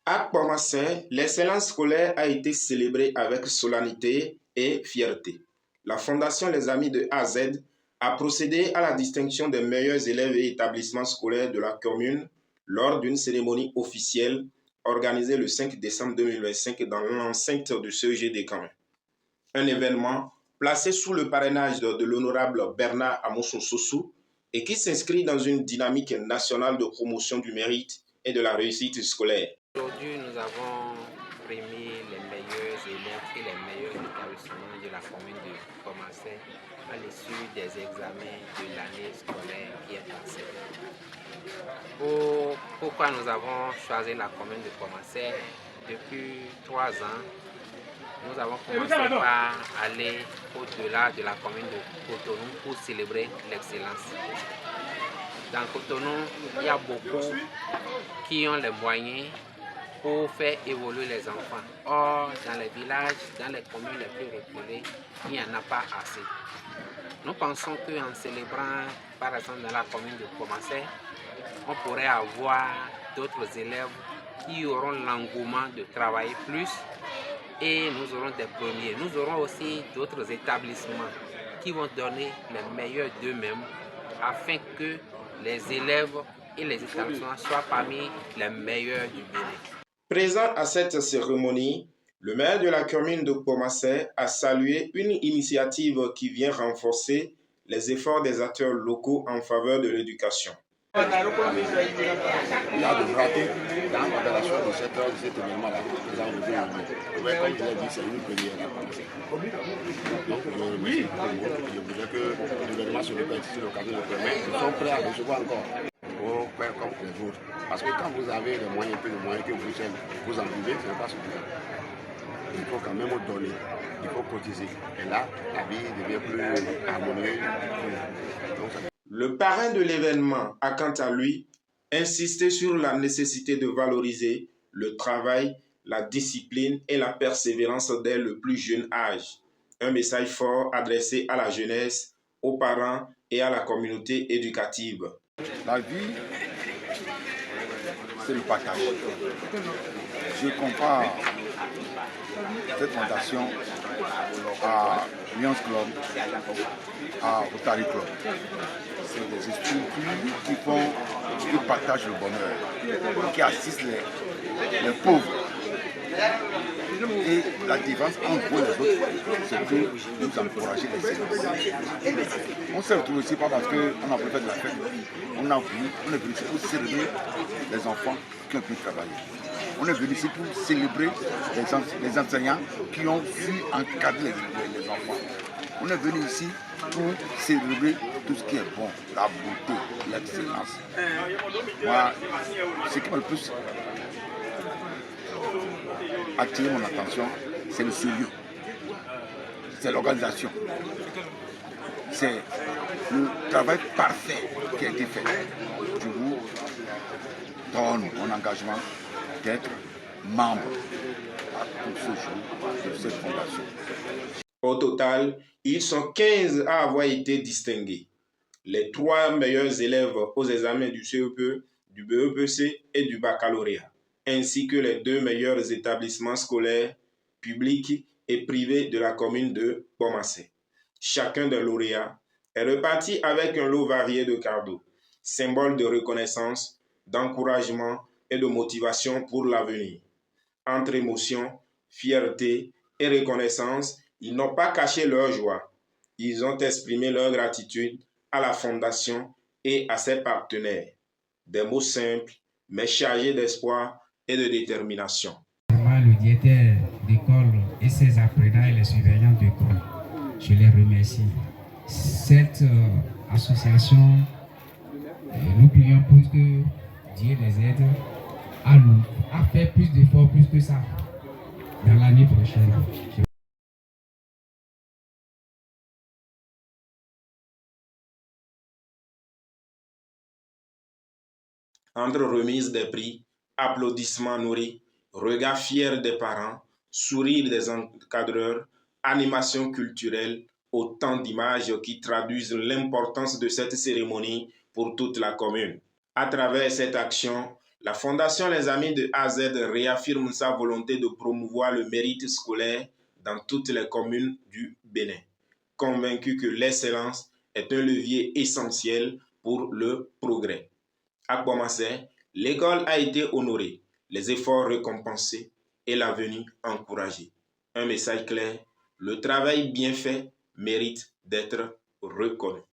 À Pomassin, l'excellence scolaire a été célébrée avec solennité et fierté. La Fondation Les Amis de A à Z a procédé à la distinction des meilleurs élèves et établissements scolaires de la commune lors d'une cérémonie officielle organisée le 5 décembre 2025 dans l'enceinte du CEG des Camps. Un événement placé sous le parrainage de l'honorable Bernard Amosso Sossou et qui s'inscrit dans une dynamique nationale de promotion du mérite et de la réussite scolaire. Aujourd'hui, nous avons primé les meilleurs élèves et les meilleurs établissements de la commune de Pomassin à l'issue des examens de l'année scolaire qui est passée. Pourquoi nous avons choisi la commune de Pomassin? Depuis 3 ans, nous avons commencé par aller au-delà de la commune de Cotonou pour célébrer l'excellence. Dans Cotonou, il y a beaucoup qui ont les moyens pour faire évoluer les enfants. Or, dans les villages, dans les communes les plus reculées, il n'y en a pas assez. Nous pensons qu'en célébrant, par exemple, dans la commune de Pomassin, on pourrait avoir d'autres élèves qui auront l'engouement de travailler plus et nous aurons des premiers. Nous aurons aussi d'autres établissements qui vont donner les meilleurs d'eux-mêmes afin que les élèves et les établissements soient parmi les meilleurs du Bénin. Présent à cette cérémonie, le maire de la commune de Pomassin a salué une initiative qui vient renforcer les efforts des acteurs locaux en faveur de l'éducation. Il y a de ratés dans l'opération de cet événement-là. Comme je l'ai dit, c'est une première. Donc, je remercie tout le monde. Je voudrais que l'événement se répète si l'occasion le permet. Nous sommes prêts à recevoir encore. Pour faire comme les autres. Parce que quand vous avez les moyens, peu de moyens que vous en vivez, ce n'est pas suffisant. Il faut quand même donner, il faut cotiser. Et là, la vie devient plus harmonieuse. Le parrain de l'événement a quant à lui insisté sur la nécessité de valoriser le travail, la discipline et la persévérance dès le plus jeune âge. Un message fort adressé à la jeunesse, aux parents et à la communauté éducative. La vie, c'est le partage. Je compare cette fondation à Lions Club, à Rotary Club. C'est des structures qui partagent le bonheur, qui assistent les pauvres. Et la différence entre vous et les autres, c'est que nous encourageons les élèves. On s'est retrouvé aussi pas parce qu'on a fait de la fête. On est venu ici pour célébrer les enfants qui ont pu travailler. On est venu ici pour célébrer les enseignants qui ont su encadrer les enfants. On est venu ici pour célébrer tout ce qui est bon, la beauté, l'excellence. Moi, ce qui m'a le plus attiré mon attention, c'est le sérieux, c'est l'organisation, c'est le travail parfait qui a été fait. Je vous donne mon engagement d'être membre à tout ce jour de cette fondation. Au total, ils sont 15 à avoir été distingués. Les 3 meilleurs élèves aux examens du CEP, du BEPC et du baccalauréat, ainsi que les 2 meilleurs établissements scolaires publics et privés de la commune de Pomassin. Chacun des lauréats est reparti avec un lot varié de cadeaux, symbole de reconnaissance, d'encouragement et de motivation pour l'avenir. Entre émotion, fierté et reconnaissance, ils n'ont pas caché leur joie. Ils ont exprimé leur gratitude à la Fondation et à ses partenaires. Des mots simples, mais chargés d'espoir et de détermination. Le directeur d'école et ses apprenants et les surveillants de l'école, je les remercie. Cette association, nous prions pour que Dieu les aide à faire plus d'efforts, plus que ça, dans l'année prochaine. Entre remise des prix, applaudissements nourris, regards fiers des parents, sourires des encadreurs, animations culturelles, autant d'images qui traduisent l'importance de cette cérémonie pour toute la commune. À travers cette action, La Fondation Les Amis de AZ réaffirme sa volonté de promouvoir le mérite scolaire dans toutes les communes du Bénin, convaincu que l'excellence est un levier essentiel pour le progrès. À Bomassé, l'école a été honorée, les efforts récompensés et l'avenir encouragé. Un message clair, le travail bien fait mérite d'être reconnu.